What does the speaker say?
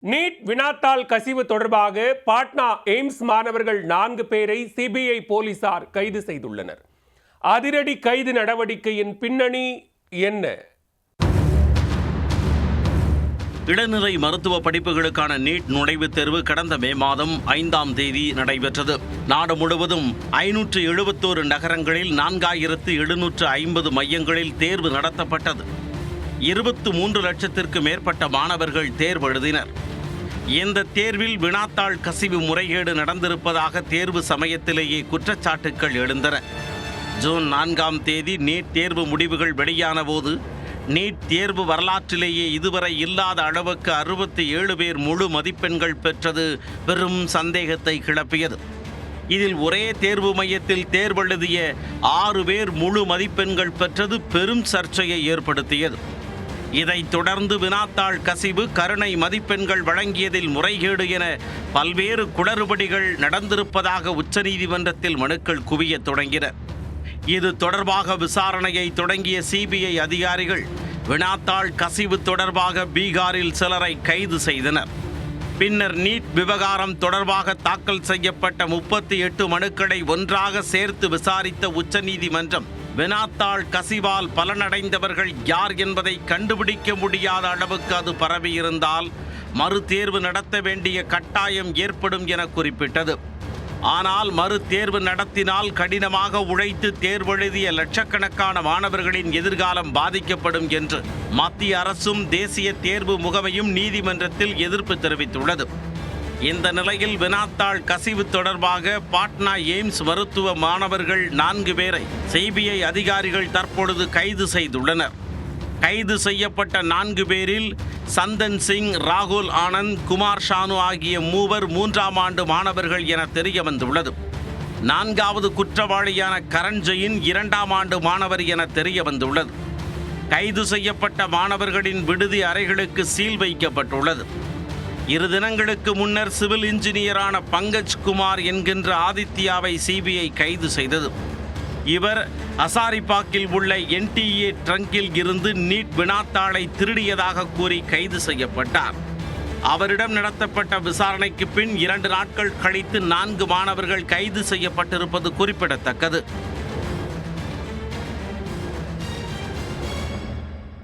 NEET வினாத்தாள் கசிவு தொடர்பாக பாட்னா எய்ம்ஸ் மாணவர்கள் 4 பேரை சிபிஐ போலீசார் கைது செய்துள்ளனர். அதிரடி கைது நடவடிக்கையின் பின்னணி என்ன? இளநிலை மருத்துவ படிப்புகளுக்கான நீட் நுழைவுத் தேர்வு கடந்த மே மாதம் 5ஆம் தேதி நடைபெற்றது. நாடு முழுவதும் 571 நகரங்களில் 4750 மையங்களில் தேர்வு நடத்தப்பட்டது. 23 லட்சத்திற்கு மேற்பட்ட மாணவர்கள் தேர்வு எழுதினர். இந்த தேர்வில் வினாத்தாள் கசிவு முறைகேடு நடந்திருப்பதாக தேர்வு சமயத்திலேயே குற்றச்சாட்டுக்கள் எழுந்தன. ஜூன் 4ஆம் தேதி நீட் தேர்வு முடிவுகள் வெளியான போது நீட் தேர்வு வரலாற்றிலேயே இதுவரை இல்லாத அளவுக்கு 67 பேர் முழு மதிப்பெண்கள் பெற்றது பெரும் சந்தேகத்தை கிளப்பியது. இதில் ஒரே தேர்வு மையத்தில் தேர்வெழுதிய 6 பேர் முழு மதிப்பெண்கள் பெற்றது பெரும் சர்ச்சையை ஏற்படுத்தியது. இதைத் தொடர்ந்து வினாத்தாள் கசிவு, கருணை மதிப்பெண்கள் வழங்கியதில் முறைகேடு என பல்வேறு குளறுபடிகள் நடந்திருப்பதாக உச்சநீதிமன்றத்தில் மனுக்கள் குவியத் தொடங்கின. இது தொடர்பாக விசாரணையை தொடங்கிய சிபிஐ அதிகாரிகள் வினாத்தாள் கசிவு தொடர்பாக பீகாரில் சிலரை கைது செய்தனர். பின்னர் நீட் விவகாரம் தொடர்பாக தாக்கல் செய்யப்பட்ட 38 மனுக்களை ஒன்றாக சேர்த்து விசாரித்த உச்சநீதிமன்றம் வினாத்தாள் கசிவால் பலனடைந்தவர்கள் யார் என்பதை கண்டுபிடிக்க முடியாத அளவுக்கு அது பரவியிருந்தால் மறுதேர்வு நடத்த வேண்டிய கட்டாயம் ஏற்படும் என குறிப்பிட்டது. ஆனால் மறுதேர்வு நடத்தினால் கடினமாக உழைத்து தேர்வெழுதிய லட்சக்கணக்கான மாணவர்களின் எதிர்காலம் பாதிக்கப்படும் என்று மத்திய அரசும் தேசிய தேர்வு முகமையும் நீதிமன்றத்தில் எதிர்ப்பு தெரிவித்துள்ளது. இந்த நிலையில் வினாத்தாள் கசிவு தொடர்பாக பாட்னா எய்ம்ஸ் மருத்துவ மாணவர்கள் 4 பேரை சிபிஐ அதிகாரிகள் தற்பொழுது கைது செய்துள்ளனர். கைது செய்யப்பட்ட 4 பேரில் சந்தன் சிங், ராகுல் ஆனந்த், குமார் ஷானு ஆகிய 3ஆம் ஆண்டு மாணவர்கள் என தெரிய வந்துள்ளது. 4வது குற்றவாளியான கரண் ஜெயின் 2ஆம் ஆண்டு மாணவர் என தெரிய வந்துள்ளது. கைது செய்யப்பட்ட மாணவர்களின் விடுதி அறைகளுக்கு சீல் வைக்கப்பட்டுள்ளது. 2 தினங்களுக்கு முன்னர் சிவில் இன்ஜினியரான பங்கஜ் குமார் என்கின்ற ஆதித்யாவை சிபிஐ கைது செய்தது. இவர் ஹசாரிபாக்கில் உள்ள NTA ட்ரங்கில் இருந்து நீட் வினாத்தாளை திருடியதாக கூறி கைது செய்யப்பட்டார். அவரிடம் நடத்தப்பட்ட விசாரணைக்கு பின் 2 நாட்கள் கழித்து 4 மாணவர்கள் கைது செய்யப்பட்டிருப்பது குறிப்பிடத்தக்கது.